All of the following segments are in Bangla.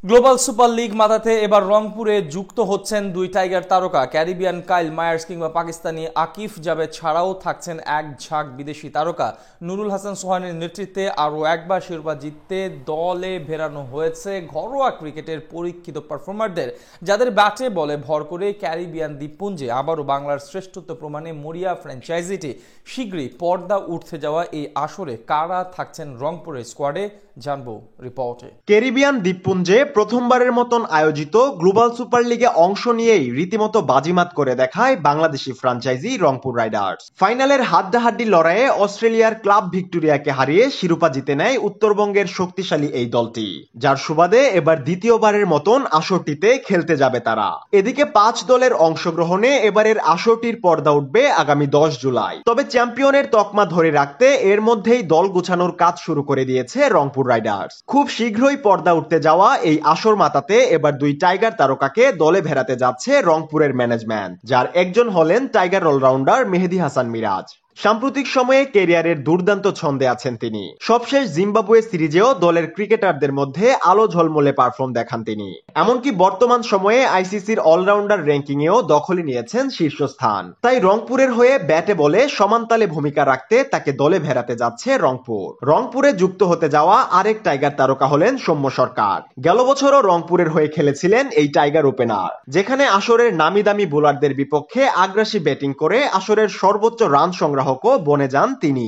গ্লোবাল সুপার লিগ মাতাতে এবার রংপুরে যুক্ত হচ্ছেন দুই টাইগার তারকা। ক্যারিবিয়ান কাইল মায়ার্স কিংবা পাকিস্তানি আকিফ জাভেদ ছাড়াও থাকছেন এক ঝাঁক বিদেশি তারকা। নুরুল হাসান সোহানের নেতৃত্বে আরও একবার শিরোপা জিততে দলে ভেড়ানো হয়েছে ঘরোয়া ক্রিকেটের পরীক্ষিত পারফর্মারদের, যাদের ব্যাটে বলে ভর করে ক্যারিবিয়ান দ্বীপপুঞ্জে আবারও বাংলার শ্রেষ্ঠত্ব প্রমাণে মরিয়া ফ্র্যাঞ্চাইজিটি। শীঘ্রই পর্দা উঠতে যাওয়া এই আসরে কারা থাকছেন রংপুরের স্কোয়াডে, জানবো রিপোর্টে। ক্যারিবিয়ান দ্বীপপুঞ্জে প্রথমবারের মতন আয়োজিত গ্লোবাল সুপার লিগে অংশ নিয়েই রীতিমতো বাজিমাত করে দেখায় বাংলাদেশি ফ্র্যাঞ্চাইজি রংপুর রাইডার্স। ফাইনালের হাড্ডাহাড্ডি লড়াইয়ে অস্ট্রেলিয়ার ক্লাব ভিক্টোরিয়াকে হারিয়ে শিরোপা জিতে নেয় উত্তরবঙ্গের শক্তিশালী এই দলটি, যার সুবাদে এবার দ্বিতীয়বারের মতন আসরটিতে খেলতে যাবে তারা। এদিকে 5 দলের অংশগ্রহণে এবারের আসরটির পর্দা উঠবে আগামী 10 জুলাই। তবে চ্যাম্পিয়নের তকমা ধরে রাখতে এর মধ্যেই দল গুছানোর কাজ শুরু করে দিয়েছে রংপুর রাইডার্স। খুব শীঘ্রই পর্দা উঠতে যাওয়া এই আসর মাতাতে এবার দুই টাইগার তারকাকে দলে ভেড়াতে যাচ্ছে রংপুরের ম্যানেজমেন্ট, যার একজন হলেন টাইগার অলরাউন্ডার মেহেদী হাসান মিরাজ। সাম্প্রতিক সময়ে ক্যারিয়ারের দুর্দান্ত ছন্দে আছেন তিনি। সবশেষ জিম্বাবুয়ে সিরিজেও দলের ক্রিকেটারদের মধ্যে আলো ঝলমলে পারফর্ম দেখান তিনি। এমনকি বর্তমান সময়ে আইসিসির অলরাউন্ডার র্যাঙ্কিং এও দখলে নিয়েছেন শীর্ষস্থান। তাই রংপুরের হয়ে ব্যাটে বলে সমানতালে ভূমিকা রাখতে তাকে দলে ভেড়াতে যাচ্ছে রংপুর। রংপুরে যুক্ত হতে যাওয়া আরেক টাইগার তারকা হলেন সৌম্য সরকার। গেল বছরও রংপুরের হয়ে খেলেছিলেন এই টাইগার ওপেনার, যেখানে আসরের নামি দামি বোলারদের বিপক্ষে আগ্রাসী ব্যাটিং করে আসরের সর্বোচ্চ রান সংগ্রহ বনে যান তিনি।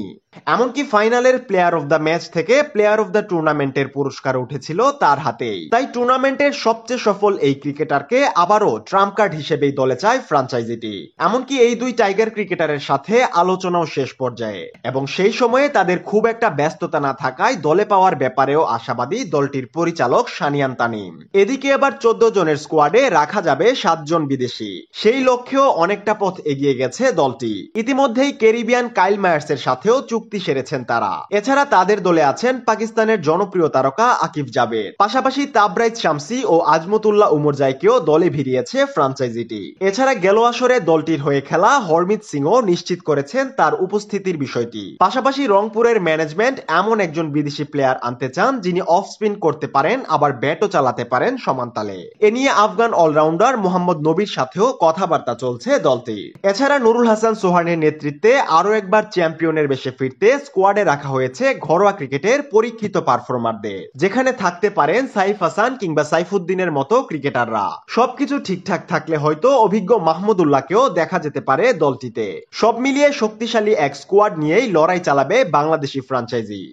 এমনকি ফাইনালের প্লেয়ার অফ দ্য ম্যাচ থেকে প্লেয়ার অফ দ্য টুর্নামেন্টের পুরস্কার উঠেছিল তার হাতেই। তাই টুর্নামেন্টের সবচেয়ে সফল এই ক্রিকেটারকে আবারও ট্রাম্প কার্ড হিসেবেই দলে চায় ফ্র্যাঞ্চাইজিটি। এমনকি এই দুই টাইগার ক্রিকেটারের সাথে আলোচনাও শেষ পর্যায়ে, এবং সেই সময়ে তাদের খুব একটা ব্যস্ততা না থাকায় দলে পাওয়ার ব্যাপারেও আশাবাদী দলটির পরিচালক সানিয়ান তানিম। এদিকে এবার 14 জনের স্কোয়াডে রাখা যাবে 7 জন বিদেশি। সেই লক্ষ্যেও অনেকটা পথ এগিয়ে গেছে দলটি। ইতিমধ্যেই ক্যারিবিয়ান কাইল মায়ার্সের সাথেও চুক্তি সেরেছেন তারা। এছাড়া তাদের দলে আছেন পাকিস্তানের জনপ্রিয় তারকা আকিফ জাভেদ। পাশাপাশি তাবরাইত শামসি ও আজমতুল্লাহ উমরজাইকেও দলে ভিড়িয়েছে ফ্র্যাঞ্চাইজিটি। এছাড়া গেল আসরে দলটির হয়ে খেলা হরমিত সিংও নিশ্চিত করেছেন তার উপস্থিতির বিষয়টি। পাশাপাশি রংপুরের ম্যানেজমেন্ট এমন একজন বিদেশি প্লেয়ার আনতে চান যিনি অফ স্পিন করতে পারেন, আবার ব্যাটও চালাতে পারেন সমানতালে। এ নিয়ে আফগান অলরাউন্ডার মোহাম্মদ নবীর সাথেও কথাবার্তা চলছে দলটি। এছাড়া নুরুল হাসান সোহানের নেতৃত্বে আরো একবার চ্যাম্পিয়নের বেশে ফিরতে স্কোয়াডে রাখা হয়েছে ঘরোয়া ক্রিকেটের পরীক্ষিত পারফর্মারদের, যেখানে থাকতে পারেন সাইফ হাসান কিংবা সাইফুদ্দিনের মতো ক্রিকেটাররা। সবকিছু ঠিকঠাক থাকলে হয়তো অভিজ্ঞ মাহমুদুল্লাহকেও দেখা যেতে পারে দলটিতে। সব মিলিয়ে শক্তিশালী এক স্কোয়াড নিয়েই লড়াই চালাবে বাংলাদেশি ফ্র্যাঞ্চাইজি।